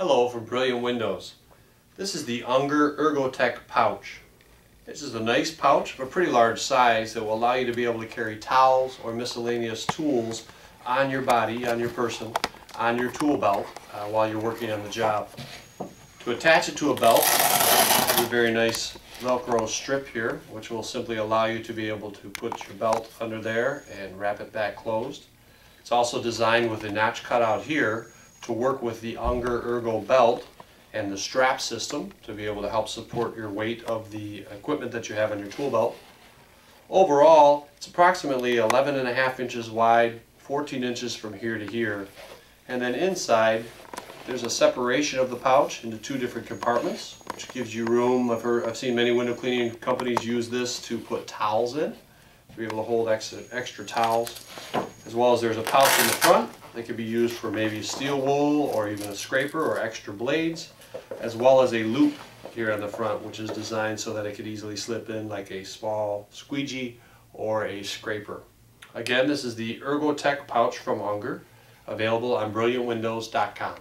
Hello from Brilliant Windows. This is the Unger Ergotech pouch. This is a nice pouch of a pretty large size that will allow you to be able to carry towels or miscellaneous tools on your body, on your person, on your tool belt while you're working on the job. To attach it to a belt, there's a very nice Velcro strip here, which will simply allow you to be able to put your belt under there and wrap it back closed. It's also designed with a notch cutout here to work with the Unger Ergo belt and the strap system to be able to help support your weight of the equipment that you have on your tool belt. Overall, it's approximately 11.5 inches wide, 14 inches from here to here. And then inside, there's a separation of the pouch into two different compartments, which gives you room. I've seen many window cleaning companies use this to put towels in, to be able to hold extra towels. As well as there's a pouch in the front that could be used for maybe steel wool or even a scraper or extra blades, as well as a loop here on the front, which is designed so that it could easily slip in like a small squeegee or a scraper. Again, this is the Ergotech pouch from Unger, available on BrilliantWindows.com.